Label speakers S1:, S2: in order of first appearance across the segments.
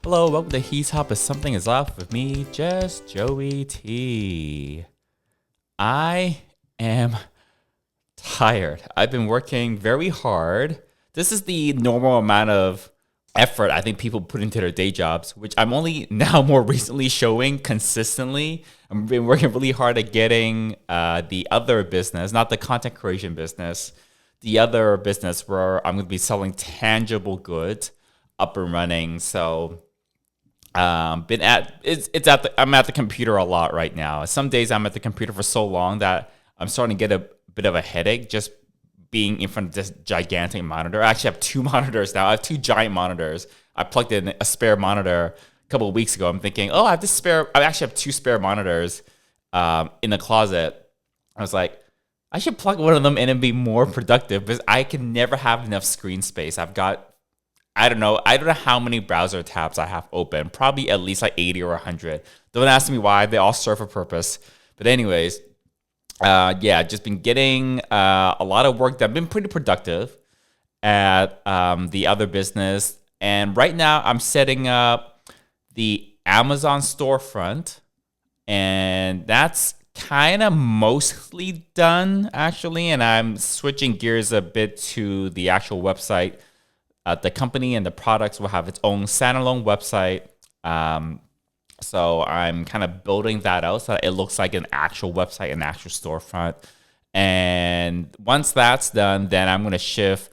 S1: Hello, welcome to He's Hop If Something Is Off with me, just Joey T. I am tired. I've been working very hard. This is the normal amount of effort I think people put into their day jobs, which I'm only now more recently showing consistently. I've been working really hard at getting the other business, not the content creation business, the other business where I'm going to be selling tangible goods up and running. So I'm at the computer a lot right now. Some days I'm at the computer for so long that I'm starting to get a bit of a headache just being in front of this gigantic monitor. I actually have two monitors now. I have two giant monitors. I plugged in a spare monitor a couple of weeks ago. I'm thinking, oh, I actually have two spare monitors in the closet. I was like, I should plug one of them in and be more productive because I can never have enough screen space. I don't know how many browser tabs I have open. Probably at least like 80 or 100. Don't ask me why. They all serve a purpose. But anyways, just been getting a lot of work done. Been pretty productive at the other business. And right now I'm setting up the Amazon storefront. And that's kind of mostly done, actually. And I'm switching gears a bit to the actual website. The company and the products will have its own standalone website. So I'm kind of building that out so that it looks like an actual website, an actual storefront. And once that's done, then I'm going to shift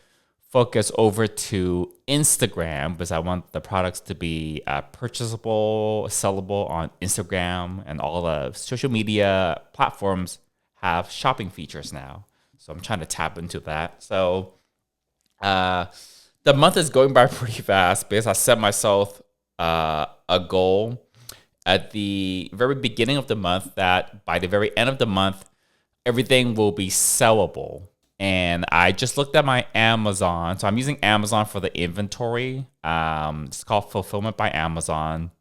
S1: focus over to Instagram because I want the products to be purchasable, sellable on Instagram, and all the social media platforms have shopping features now. So I'm trying to tap into that. So, the month is going by pretty fast because I set myself a goal at the very beginning of the month that by the very end of the month, everything will be sellable. And I just looked at my Amazon. So I'm using Amazon for the inventory. It's called Fulfillment by Amazon.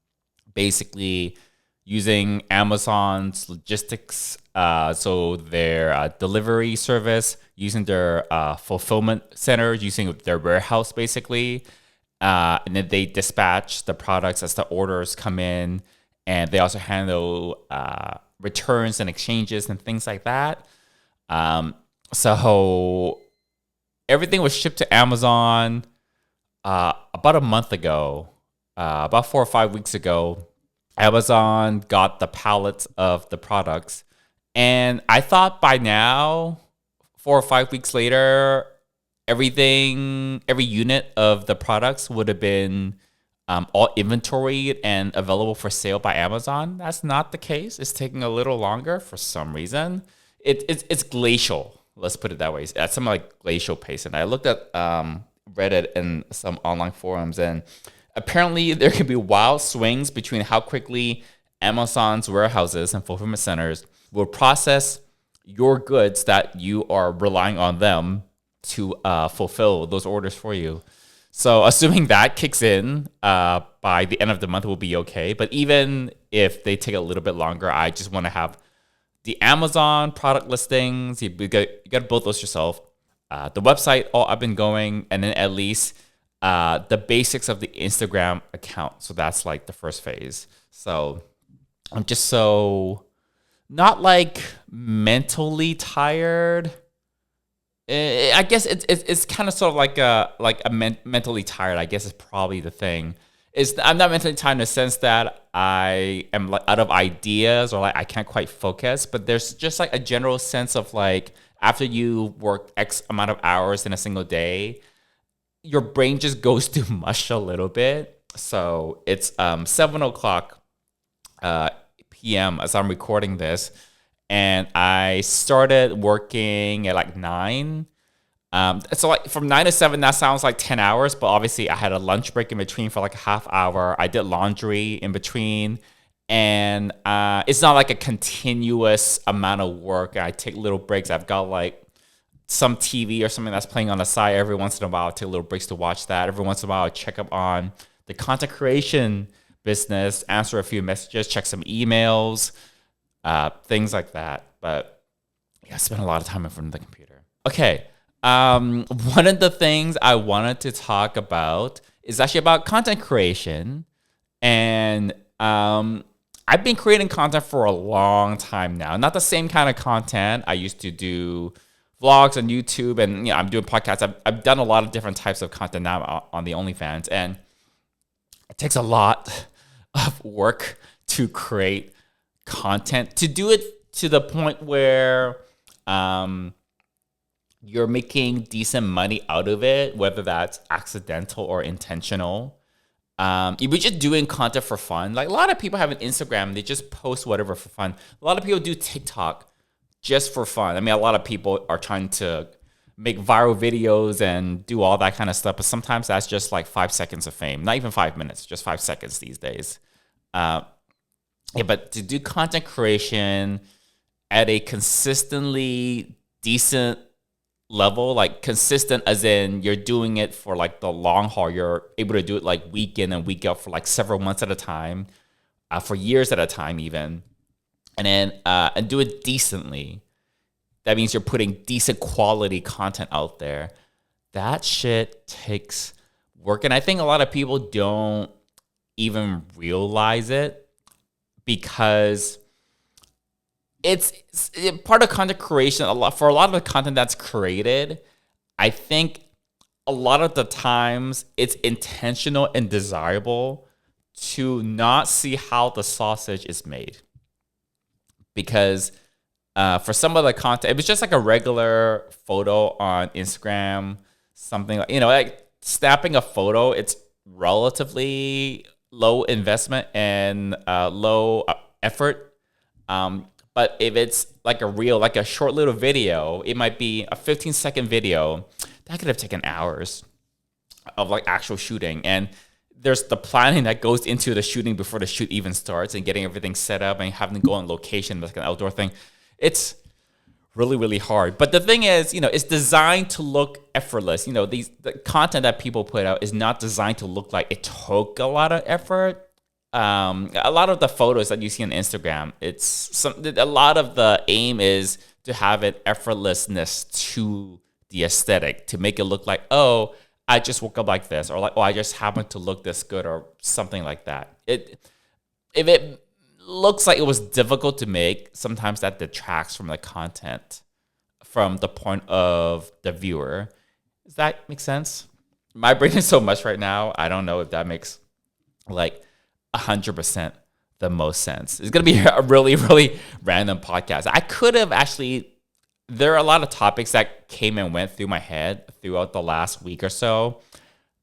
S1: Basically, using Amazon's logistics, so their delivery service, using their fulfillment center, using their warehouse basically. And then they dispatch the products as the orders come in. And they also handle returns and exchanges and things like that. So everything was shipped to Amazon about a month ago, about 4 or 5 weeks ago. Amazon got the pallets of the products. And I thought by now, 4 or 5 weeks later, every unit of the products would have been all inventoried and available for sale by Amazon. That's not the case. It's taking a little longer for some reason. It's glacial. Let's put it that way. It's something like glacial pace. And I looked at Reddit and some online forums, and apparently there can be wild swings between how quickly Amazon's warehouses and fulfillment centers will process your goods that you are relying on them to fulfill those orders for you. So assuming that kicks in by the end of the month, will be okay. But even if they take a little bit longer, I just want to have the Amazon product listings. You got to build those yourself. The website, all I've been going, and then at least the basics of the Instagram account. So that's like the first phase. So I'm just so not like mentally tired. I guess it's kind of sort of like mentally tired. I guess is probably the thing. I'm not mentally tired in the sense that I am like out of ideas or like I can't quite focus. But there's just like a general sense of like after you work X amount of hours in a single day, your brain just goes to mush a little bit. So it's 7:00 p.m. as I'm recording this. And I started working at like 9. So like from 9 to 7, that sounds like 10 hours. But obviously I had a lunch break in between for like a half hour. I did laundry in between. And it's not like a continuous amount of work. I take little breaks. I've got like some TV or something that's playing on the side. Every once in a while, I take little breaks to watch that. Every once in a while, I check up on the content creation business, answer a few messages, check some emails. Things like that. But yeah, I spent a lot of time in front of the computer. Okay. One of the things I wanted to talk about is actually about content creation And I've been creating content for a long time now. Not the same kind of content. I used to do vlogs on YouTube, and I'm doing podcasts. I've done a lot of different types of content now on the OnlyFans, and it takes a lot of work to create content, to do it to the point where you're making decent money out of it, whether that's accidental or intentional. If you're just doing content for fun, like a lot of people have an Instagram, they just post whatever for fun. A lot of people do TikTok just for fun. I mean, a lot of people are trying to make viral videos and do all that kind of stuff, but sometimes that's just like 5 seconds of fame. Not even 5 minutes, just 5 seconds these days. But to do content creation at a consistently decent level, like consistent as in you're doing it for like the long haul, you're able to do it like week in and week out for like several months at a time, for years at a time even, and then and do it decently. That means you're putting decent quality content out there. That shit takes work, and I think a lot of people don't even realize it, because it's part of content creation. For a lot of the content that's created, I think a lot of the times it's intentional and desirable to not see how the sausage is made, because for some of the content, if it's just like a regular photo on Instagram, something like, like snapping a photo, it's relatively low investment and low effort. But if it's like a reel, like a short little video, it might be a 15-second video that could have taken hours of like actual shooting. And there's the planning that goes into the shooting before the shoot even starts, and getting everything set up and having to go on location, like an outdoor thing. It's really, really hard. But the thing is, it's designed to look effortless. The content that people put out is not designed to look like it took a lot of effort. A lot of the photos that you see on Instagram, a lot of the aim is to have an effortlessness to the aesthetic, to make it look like, oh, I just woke up like this, or like, oh, I just happened to look this good, or something like that. If it looks like it was difficult to make, sometimes that detracts from the content, from the point of the viewer. Does that make sense? My brain is so much right now. I don't know if that makes like 100% the most sense. It's going to be a really, really random podcast. I could have actually, there are a lot of topics that came and went through my head throughout the last week or so,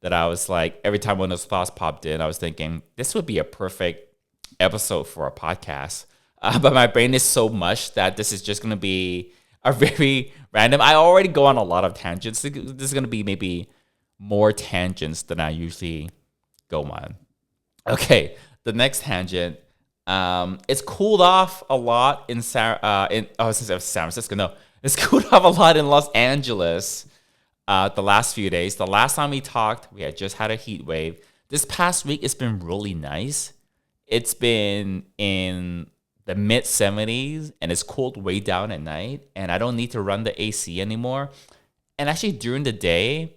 S1: that I was like, every time one of those thoughts popped in, I was thinking, this would be a perfect episode for a podcast. But my brain is so mush that this is just going to be a very random. I already go on a lot of tangents. This is going to be maybe more tangents than I usually go on. Okay, the next tangent. It's cooled off a lot in San Francisco. No, it's cooled off a lot in Los Angeles the last few days. The last time we talked, we had just had a heat wave. This past week, it's been really nice. It's been in the mid 70s, and it's cooled way down at night, and I don't need to run the AC anymore. And actually, during the day,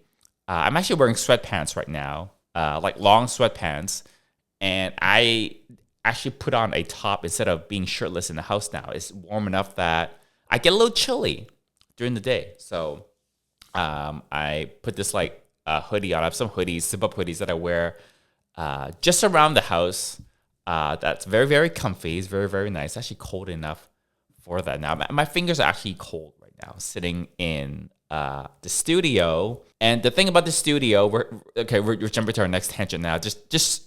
S1: I'm actually wearing sweatpants right now, like long sweatpants. And I actually put on a top instead of being shirtless in the house now. It's warm enough that I get a little chilly during the day. So I put this like hoodie on. I have some hoodies, zip-up hoodies that I wear just around the house. That's very, very comfy. It's very, very nice. It's actually cold enough for that now. My fingers are actually cold right now, sitting in the studio. And the thing about the studio, we're jumping to our next tangent now. Just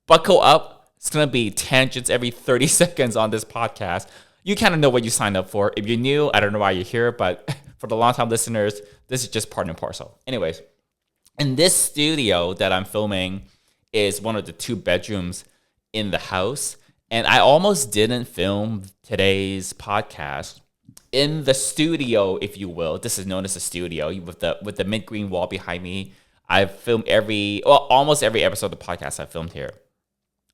S1: buckle up. It's going to be tangents every 30 seconds on this podcast. You kind of know what you signed up for. If you're new, I don't know why you're here, but for the long-time listeners, this is just part and parcel. Anyways, in this studio that I'm filming is one of the 2 bedrooms in the house, and I almost didn't film today's podcast in the studio, if you will. This is known as a studio with the mint green wall behind me. I've filmed almost every episode of the podcast I filmed here.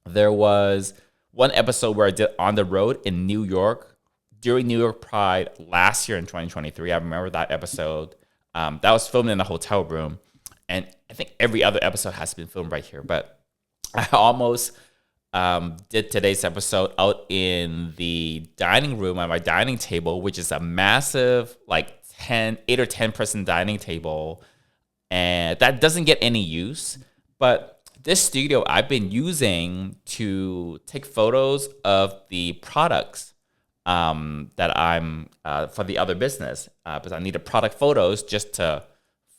S1: There was one episode where I did on the road in New York during New York Pride last year in 2023. I remember that episode. That was filmed in a hotel room, and I think every other episode has been filmed right here. But I almost did today's episode out in the dining room at my dining table, which is a massive, like 8 or 10 person dining table. And that doesn't get any use. But this studio I've been using to take photos of the products that I'm for the other business, because I needed product photos just to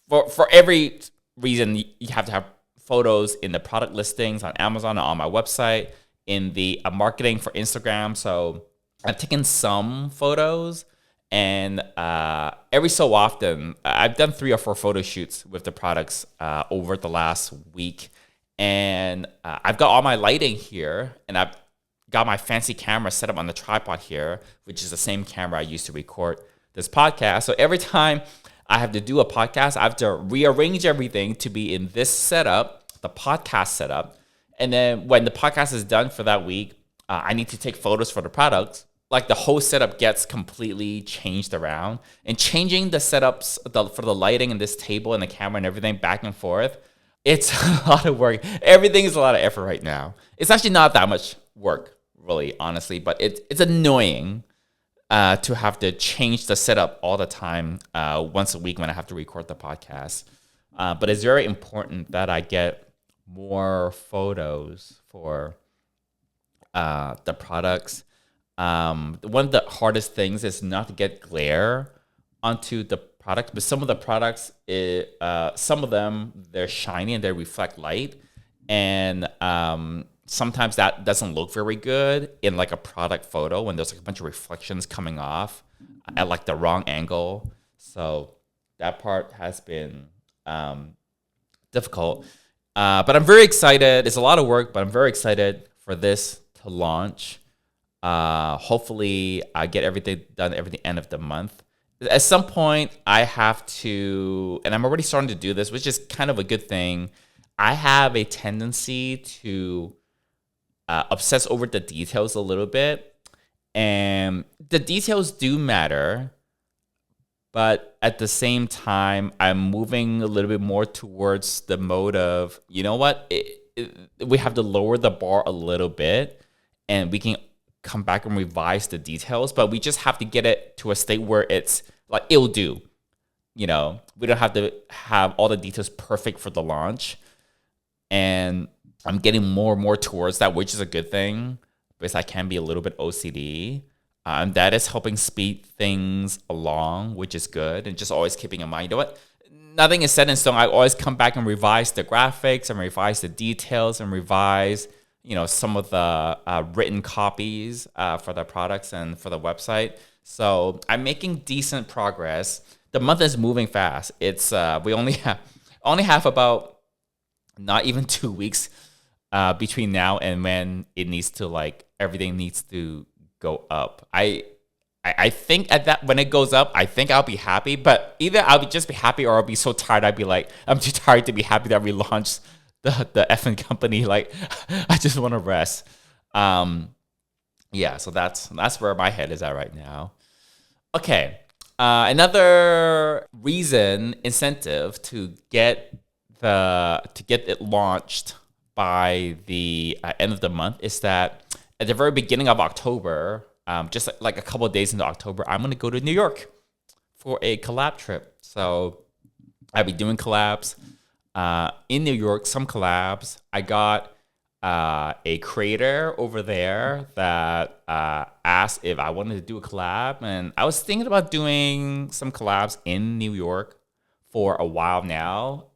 S1: for every reason. You have to have photos in the product listings on Amazon and on my website, in the marketing for Instagram. So I've taken some photos, and every so often I've done 3 or 4 photo shoots with the products over the last week. And I've got all my lighting here, and I've got my fancy camera set up on the tripod here, which is the same camera I used to record this podcast. So every time I have to do a podcast, I have to rearrange everything to be in this setup, the podcast setup. And then when the podcast is done for that week, I need to take photos for the products. Like, the whole setup gets completely changed around. And changing the setups for the lighting and this table and the camera and everything back and forth, it's a lot of work. Everything is a lot of effort right now. It's actually not that much work, really, honestly, but it's annoying to have to change the setup all the time once a week when I have to record the podcast. But it's very important that I get more photos for the products. One of the hardest things is not to get glare onto the product, but some of the products, some of them, they're shiny and they reflect light, and sometimes that doesn't look very good in like a product photo when there's like a bunch of reflections coming off at like the wrong angle. So that part has been difficult, but I'm very excited. It's a lot of work, but I'm very excited for this to launch. Hopefully I get everything done at the end of the month. At some point, I have to, and I'm already starting to do this, which is kind of a good thing. I have a tendency to obsess over the details a little bit. And the details do matter. But at the same time, I'm moving a little bit more towards the mode of, you know what? We have to lower the bar a little bit, and we can come back and revise the details, but we just have to get it to a state where it's like, it'll do. You know, we don't have to have all the details perfect for the launch. And I'm getting more and more towards that, which is a good thing, because I can be a little bit OCD. That is helping speed things along, which is good. And just always keeping in mind, you know what? Nothing is set in stone. I always come back and revise the graphics and revise the details and revise, you know, some of the written copies for the products and for the website. So I'm making decent progress. The month is moving fast. It's we only have about not even 2 weeks between now and when it needs to, like, everything needs to go up. I think at that, when it goes up, I think I'll be happy. But either I'll just be happy, or I'll be so tired I'd be like, I'm too tired to be happy that we launched the effing company. Like, I just want to rest. Yeah, so that's where my head is at right now. Okay, another incentive to get it launched by the end of the month is that at the very beginning of October, just like a couple of days into October, I'm gonna go to New York for a collab trip. So I'll be doing collabs in New York, some collabs. I got a creator over there that asked if I wanted to do a collab, and I was thinking about doing some collabs in New York for a while now.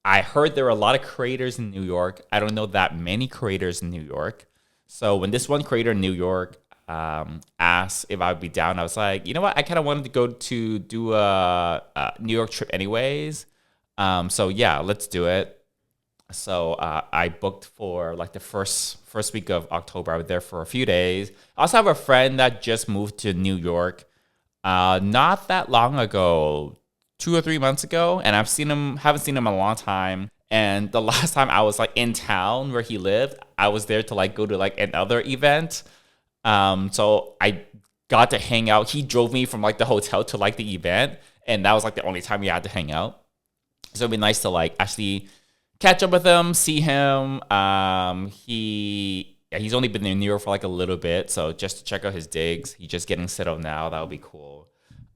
S1: I heard there are a lot of creators in New York. I don't know that many creators in New York. So when this one creator in New York asked if I would be down, I was like, you know what? I kind of wanted to go to do a New York trip anyways. So yeah, let's do it. So I booked for like the first week of October. I was there for a few days. I also have a friend that just moved to New York not that long ago, 2 or 3 months ago, and haven't seen him in a long time. And the last time I was like in town where he lived, I was there to like go to like another event. So I got to hang out. He drove me from like the hotel to like the event, and that was like the only time we had to hang out. So it'd be nice to like actually catch up with him, see him. He's only been in New York for like a little bit, so just to check out his digs. He's just getting settled now. That would be cool.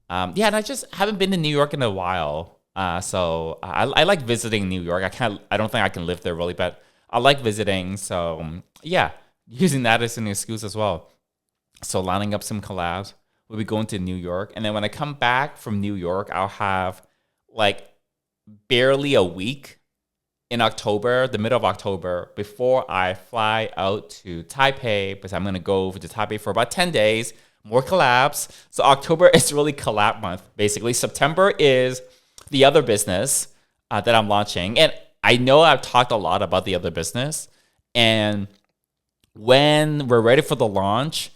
S1: And I just haven't been to New York in a while. So I like visiting New York. I don't think I can live there really, but I like visiting. So yeah, using that as an excuse as well. So lining up some collabs. We'll be going to New York. And then when I come back from New York, I'll have like barely a week in October, the middle of October, before I fly out to Taipei, because I'm going to go over to Taipei for about 10 days, more collabs. So October is really collab month, basically. September is the other business that I'm launching. And I know I've talked a lot about the other business. And when we're ready for the launch,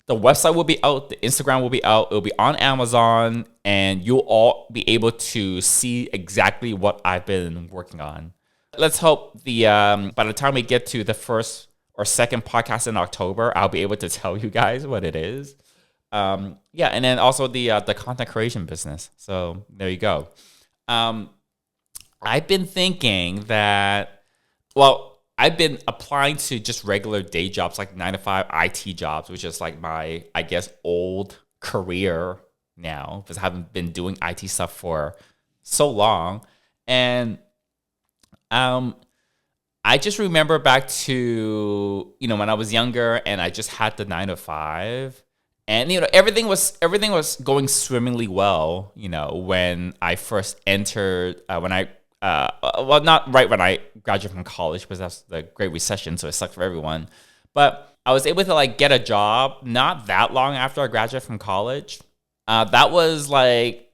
S1: the website will be out, the Instagram will be out, it'll be on Amazon, and you'll all be able to see exactly what I've been working on. Let's hope by the time we get to the first or second podcast in October, I'll be able to tell you guys what it is. And then also the content creation business. So there you go. I've been thinking that, I've been applying to just regular day jobs, like 9-to-5 IT jobs, which is like my, I guess, old career now, because I haven't been doing IT stuff for so long. And I just remember back to, when I was younger and I just had the 9-to-5, and everything was going swimmingly well, when I first entered, not right when I graduated from college, because that's the Great Recession, so it sucked for everyone. But I was able to like get a job not that long after I graduated from college. That was like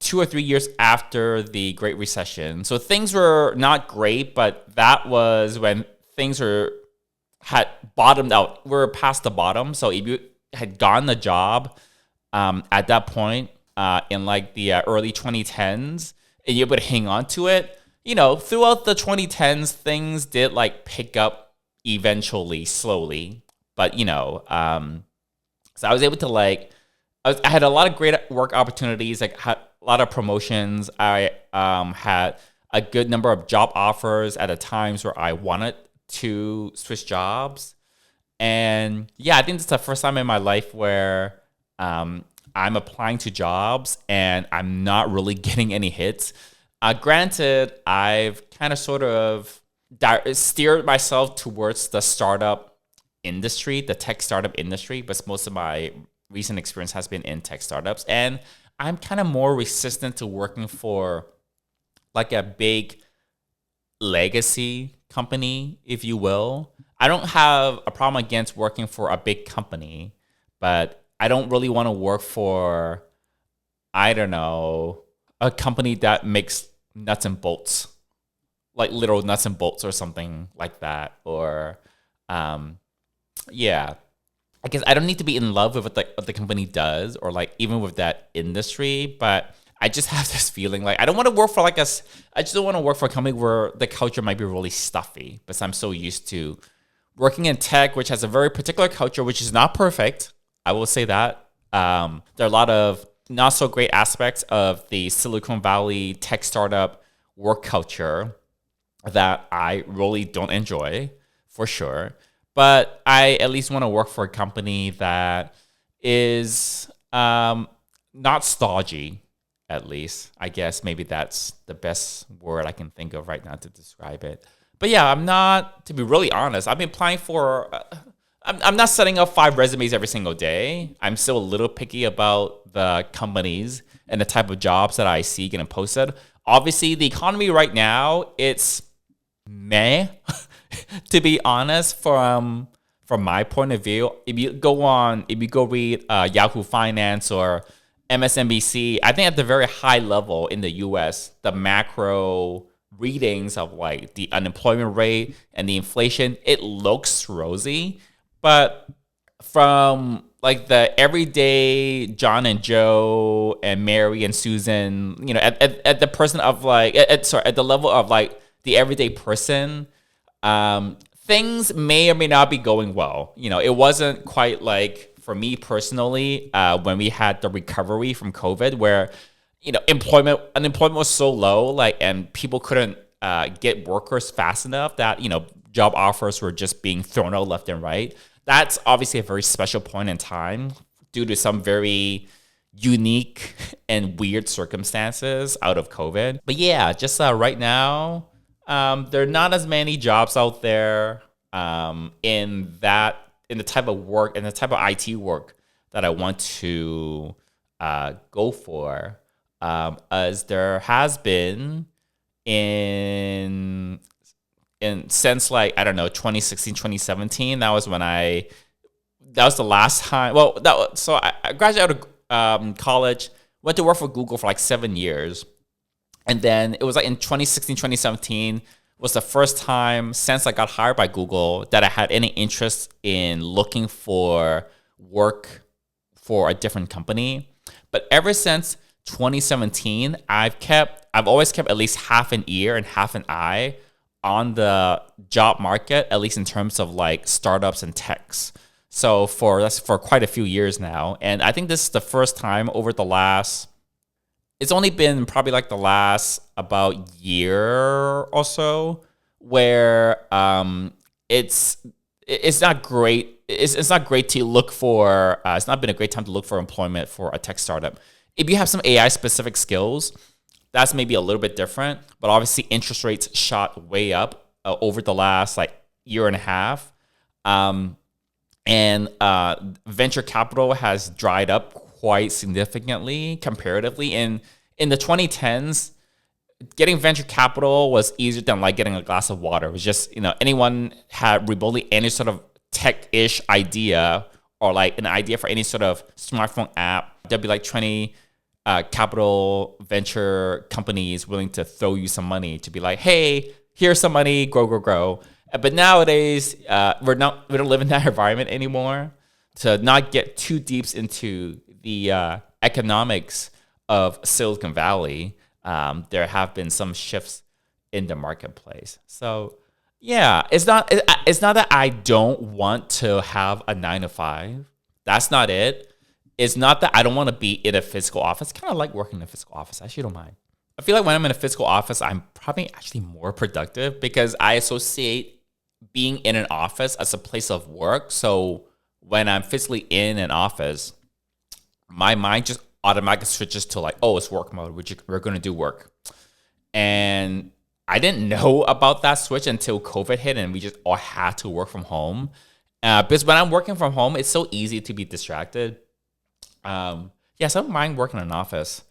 S1: 2 or 3 years after the Great Recession. So things were not great, but that was when things had bottomed out. We're past the bottom. So if you had gotten a job at that point in like the early 2010s, and you're able to hang on to it, throughout the 2010s, things did like pick up eventually, slowly. But, so I was able to I had a lot of great work opportunities, like had a lot of promotions. I had a good number of job offers at the times where I wanted to switch jobs. And yeah, I think it's the first time in my life where I'm applying to jobs and I'm not really getting any hits. Granted, I've kind of sort of steered myself towards the startup industry, the tech startup industry, but most of my recent experience has been in tech startups. And I'm kind of more resistant to working for like a big legacy company, if you will. I don't have a problem against working for a big company, but I don't really want to work for, I don't know, a company that makes nuts and bolts, like literal nuts and bolts or something like that. Or, yeah, I guess I don't need to be in love with what the company does, or like even with that industry, but I just have this feeling like I don't want to work for I just don't want to work for a company where the culture might be really stuffy, because I'm so used to working in tech, which has a very particular culture, which is not perfect. I will say that. There are a lot of not so great aspects of the Silicon Valley tech startup work culture that I really don't enjoy, for sure. But I at least want to work for a company that is not stodgy, at least. I guess maybe that's the best word I can think of right now to describe it. But yeah, I'm not, to be really honest, I've been applying for... I'm not setting up 5 resumes every single day. I'm still a little picky about the companies and the type of jobs that I see getting posted. Obviously, the economy right now, it's meh, to be honest, from my point of view. If you go read Yahoo Finance or MSNBC, I think at the very high level in the US, the macro readings of like the unemployment rate and the inflation, it looks rosy. But from like the everyday John and Joe and Mary and Susan, at the person of like, at the level of like the everyday person, things may or may not be going well. It wasn't quite like, for me personally, when we had the recovery from COVID, where unemployment was so low, like, and people couldn't get workers fast enough that, job offers were just being thrown out left and right. That's obviously a very special point in time due to some very unique and weird circumstances out of COVID. But yeah, just right now, there are not as many jobs out there in the type of work, in the type of IT work that I want to go for, as there has been in since, like, I don't know, 2016, 2017. That was the last time. Well, so I graduated out of college, went to work for Google for like 7 years. And then it was like in 2016, 2017 was the first time since I got hired by Google that I had any interest in looking for work for a different company. But ever since 2017, I've always kept at least half an ear and half an eye on the job market, at least in terms of like startups and techs. So that's for quite a few years now. And I think this is the first time over it's only been probably like the last about year or so where it's not great. It's not great to look for. It's not been a great time to look for employment for a tech startup. If you have some AI specific skills, that's maybe a little bit different. But obviously, interest rates shot way up over the last like year and a half, and venture capital has dried up quite significantly comparatively. In the 2010s, getting venture capital was easier than like getting a glass of water. It was just, anyone had remotely any sort of tech-ish idea or like an idea for any sort of smartphone app. There'd be like 20 capital venture companies willing to throw you some money to be like, hey, here's some money, grow. But nowadays, we don't live in that environment anymore. To not get too deep into the economics of Silicon Valley, there have been some shifts in the marketplace. So yeah, it's not that I don't want to have a 9 to 5. That's not it. It's not that I don't want to be in a physical office. I kind of like working in a physical office. I actually don't mind. I feel like when I'm in a physical office, I'm probably actually more productive because I associate being in an office as a place of work. So when I'm physically in an office, my mind just automatically switches to like, oh, it's work mode. We're going to do work. And I didn't know about that switch until COVID hit and we just all had to work from home. Because when I'm working from home, it's so easy to be distracted. So I don't mind working in an office.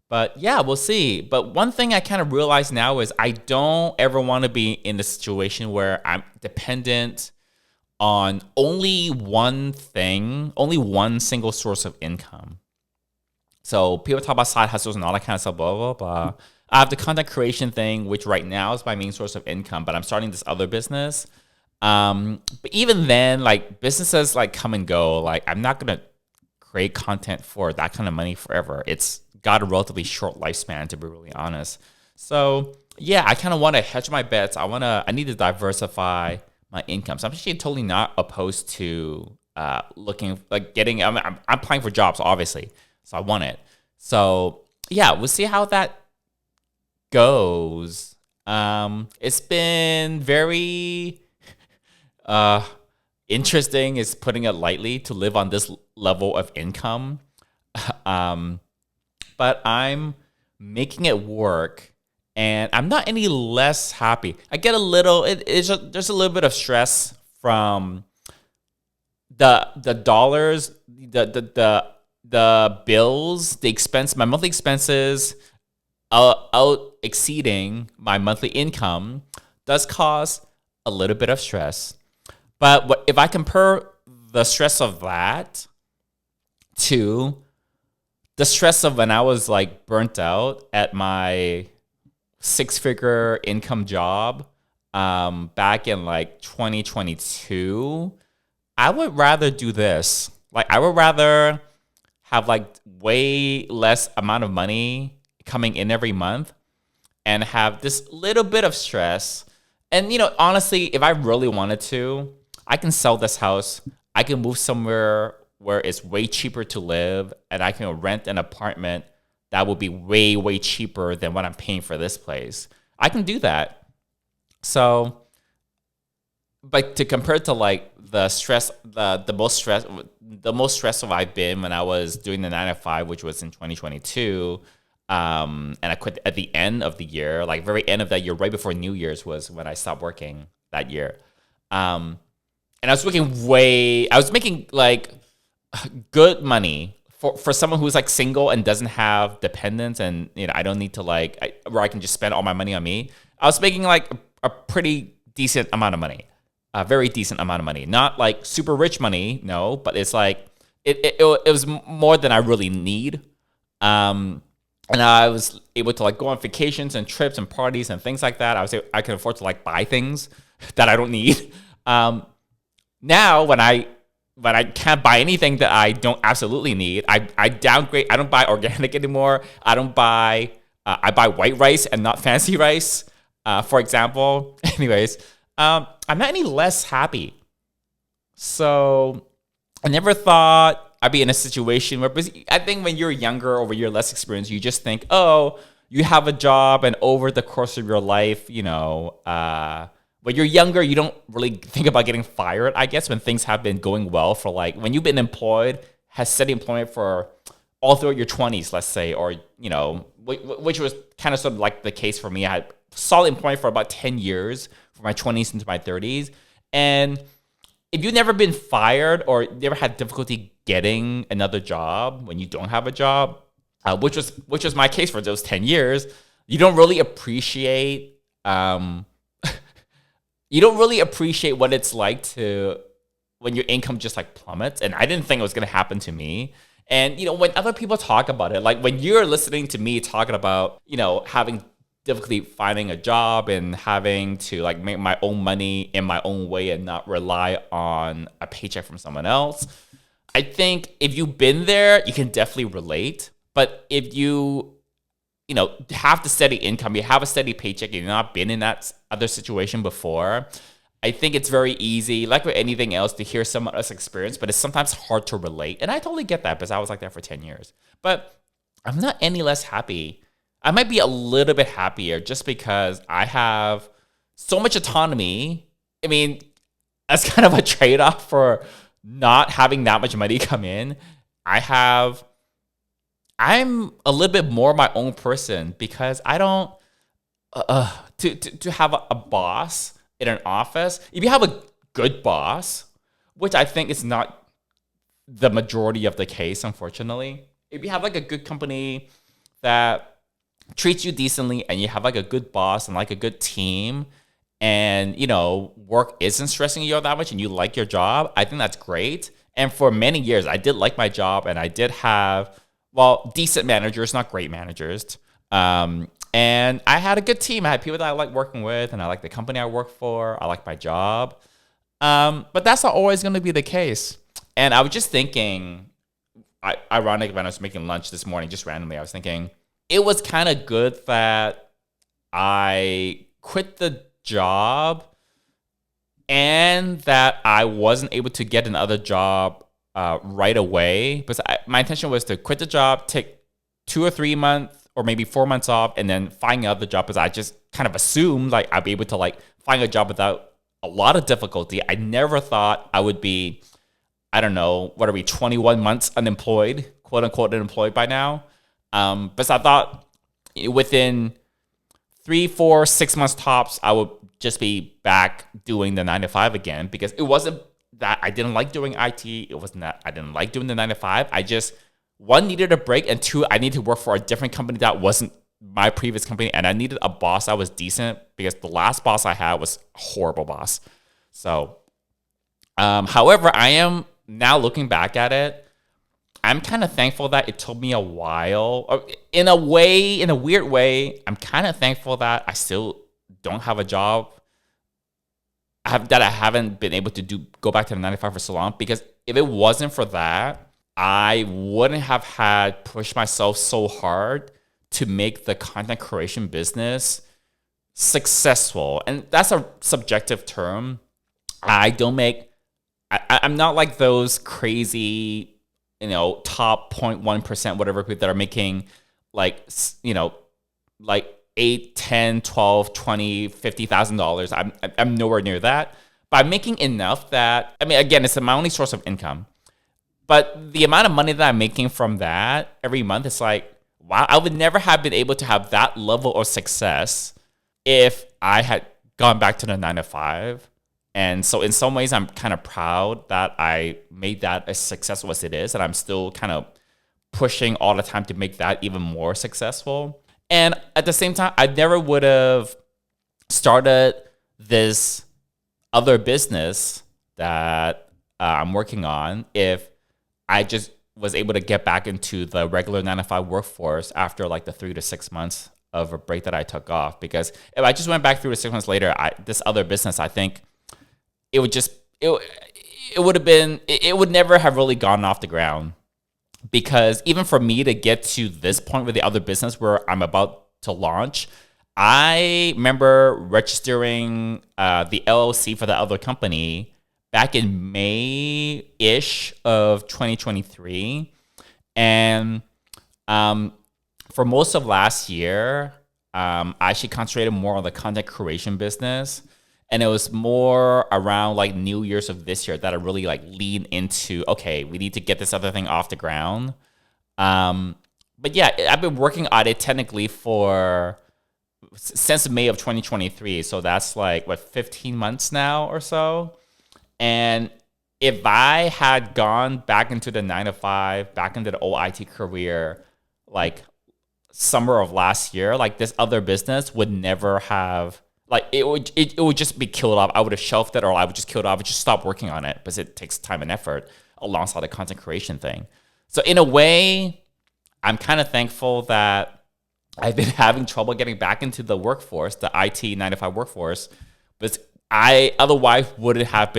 S1: But yeah, we'll see. But one thing I kind of realize now is I don't ever want to be in the situation where I'm dependent on only one single source of income. So people talk about side hustles and all that kind of stuff, blah, blah, blah. I have the content creation thing, which right now is my main source of income, but I'm starting this other business. But even then, like, businesses like come and go. Like, I'm not going to create content for that kind of money forever. It's got a relatively short lifespan, to be really honest. So yeah, I kind of want to hedge my bets. I need to diversify my income. So I'm actually totally not opposed to looking like getting. I'm applying for jobs, obviously. So I want it. So yeah, we'll see how that goes. It's been very interesting, is putting it lightly, to live on this level of income. But I'm making it work, and I'm not any less happy. I get a little. There's a little bit of stress from the dollars, the bills, the expense, my monthly expenses out exceeding my monthly income does cause a little bit of stress. But if I compare the stress of that to the stress of when I was like burnt out at my 6-figure income job back in like 2022, I would rather do this. Like, I would rather have like way less amount of money coming in every month and have this little bit of stress. And, honestly, if I really wanted to, I can sell this house. I can move somewhere where it's way cheaper to live, and I can rent an apartment that will be way, way cheaper than what I'm paying for this place. I can do that. So, but to compare to like the stress, the most stressful I've been when I was doing the 9 to 5, which was in 2022. And I quit at the end of the year, like very end of that year, right before New Year's was when I stopped working that year. Um, and I was making like good money for someone who's like single and doesn't have dependents, and I don't need to where I can just spend all my money on me. I was making like a pretty decent amount of money, a very decent amount of money, not like super rich money, no, but it's like it was more than I really need. Um, and I was able to like go on vacations and trips and parties and things like that. I can afford to like buy things that I don't need. Um, Now when I can't buy anything that I don't absolutely need, I downgrade. I don't buy organic anymore. I buy white rice and not fancy rice, for example. Anyways, I'm not any less happy. So I never thought I'd be in a situation where, because I think when you're younger or when you're less experienced, you just think, oh, you have a job, and over the course of your life, when you're younger, you don't really think about getting fired. I guess when things have been going well for like when you've been employed, has steady employment for all throughout your 20s, let's say, or which was kind of sort of like the case for me. I had solid employment for about 10 years from my 20s into my 30s, and if you've never been fired or never had difficulty getting another job when you don't have a job, which was my case for those 10 years, you don't really appreciate what it's like to when your income just like plummets. And I didn't think it was going to happen to me. And when other people talk about it, like when you're listening to me talking about having difficulty finding a job and having to like make my own money in my own way and not rely on a paycheck from someone else, I think if you've been there, you can definitely relate. But if you have the steady income, you have a steady paycheck, and you've not been in that other situation before, I think it's very easy, like with anything else, to hear someone else's experience, but it's sometimes hard to relate. And I totally get that because I was like that for 10 years. But I'm not any less happy. I might be a little bit happier just because I have so much autonomy. I mean, that's kind of a trade-off for not having that much money come in. I'm a little bit more my own person because I don't to have a boss in an office. If you have a good boss, which I think is not the majority of the case, unfortunately, if you have like a good company that treats you decently and you have like a good boss and like a good team, and work isn't stressing you out that much and you like your job, I think that's great. And for many years I did like my job, and I did have decent managers, not great managers. And I had a good team. I had people that I like working with, and I like the company I work for. I like my job. But that's not always going to be the case. And I was just thinking, ironic, when I was making lunch this morning, just randomly, I was thinking it was kind of good that I quit the job and that I wasn't able to get another job right away. Because my intention was to quit the job, take 2 or 3 months or maybe 4 months off, and then find another job, because I just kind of assumed like I'd be able to like find a job without a lot of difficulty. I never thought I would be, I don't know, what are we, 21 months unemployed, quote unquote unemployed by now. But I thought within 3, 4, 6 months tops, I would just be back doing the 9 to 5 again, because it wasn't that I didn't like doing IT. It wasn't that I didn't like doing the 9 to 5. I just, one, needed a break, and two, I needed to work for a different company that wasn't my previous company, and I needed a boss that was decent, because the last boss I had was a horrible boss. So, however, I am now looking back at it, I'm kind of thankful that it took me a while. In a weird way, I'm kind of thankful that I still don't have a job. I haven't been able to go back to the 9 to 5 for so long, because if it wasn't for that, I wouldn't have had pushed myself so hard to make the content creation business successful. And that's a subjective term. I'm not like those crazy, top 0.1%, whatever, people that are making like 8, 10, 12, 20, $50,000. I'm nowhere near that. But I'm making enough that, I mean, again, it's my only source of income. But the amount of money that I'm making from that every month is like, wow, I would never have been able to have that level of success if I had gone back to the 9 to 5. And so in some ways, I'm kind of proud that I made that as successful as it is. And I'm still kind of pushing all the time to make that even more successful. And at the same time, I never would have started this other business that I'm working on if I just was able to get back into the regular 9 to 5 workforce after like the 3 to 6 months of a break that I took off. Because if I just went back 3 to 6 months later, this other business, I think it would just, it would have been, it would never have really gone off the ground. Because even for me to get to this point with the other business where I'm about to launch, I remember registering the LLC for the other company back in May-ish of 2023. And for most of last year, I actually concentrated more on the content creation business. And it was more around like New Year's of this year that I really like leaned into, okay, we need to get this other thing off the ground. But yeah, I've been working on it technically since May of 2023. So that's like, 15 months now or so. And if I had gone back into the 9 to 5, back into the old IT career, like summer of last year, like this other business would never have, like it would just be killed off. I would have shelved it, or I would just kill it off. I would just stop working on it because it takes time and effort alongside the content creation thing. So in a way, I'm kind of thankful that I've been having trouble getting back into the workforce, the IT 9 to 5 workforce, but I otherwise would have had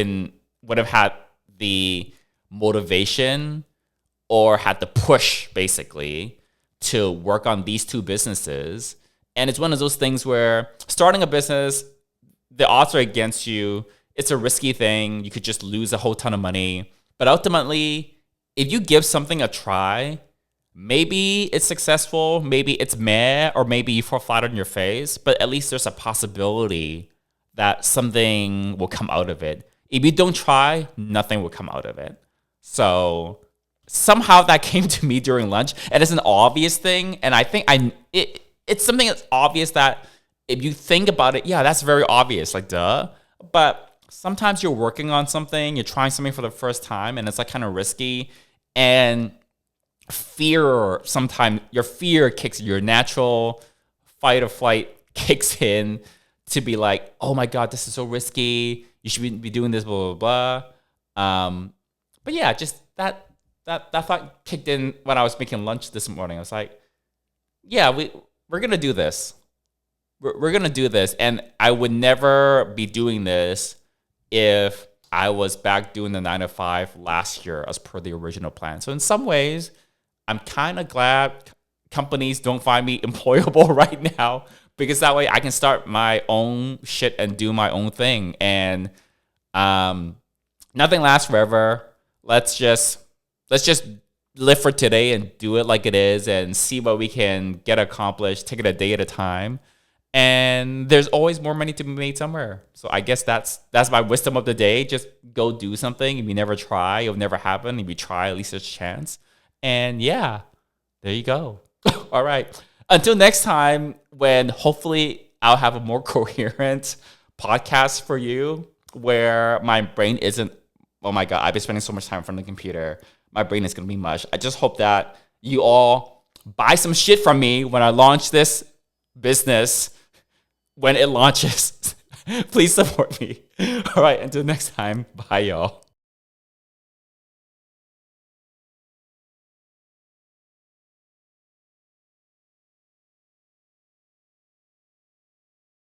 S1: the motivation or had the push basically to work on these two businesses. And it's one of those things where starting a business, the odds are against you. It's a risky thing. You could just lose a whole ton of money. But ultimately, if you give something a try, maybe it's successful, maybe it's meh, or maybe you fall flat on your face, but at least there's a possibility that something will come out of it. If you don't try, nothing will come out of it. So somehow that came to me during lunch, and it's an obvious thing. And I think it's something that's obvious that if you think about it, yeah, that's very obvious, like duh. But sometimes you're working on something, you're trying something for the first time, and it's like kind of risky. And sometimes your fear kicks, your natural fight or flight kicks in to be like, oh my God, this is so risky. You should be doing this, blah, blah, blah. But yeah, just that thought kicked in when I was making lunch this morning. I was like, yeah, we're going to do this. We're going to do this. And I would never be doing this if I was back doing the 9 to 5 last year as per the original plan. So in some ways, I'm kind of glad companies don't find me employable right now, because that way I can start my own shit and do my own thing. And nothing lasts forever. Let's just live for today and do it like it is and see what we can get accomplished. Take it a day at a time. And there's always more money to be made somewhere. So I guess that's my wisdom of the day. Just go do something. If you never try, it'll never happen. If you try, at least there's a chance. And yeah, there you go. All right. Until next time, when hopefully I'll have a more coherent podcast for you where my brain isn't, oh my God, I've been spending so much time in front of the computer. My brain is going to be mush. I just hope that you all buy some shit from me when I launch this business. When it launches, please support me. All right. Until next time. Bye, y'all.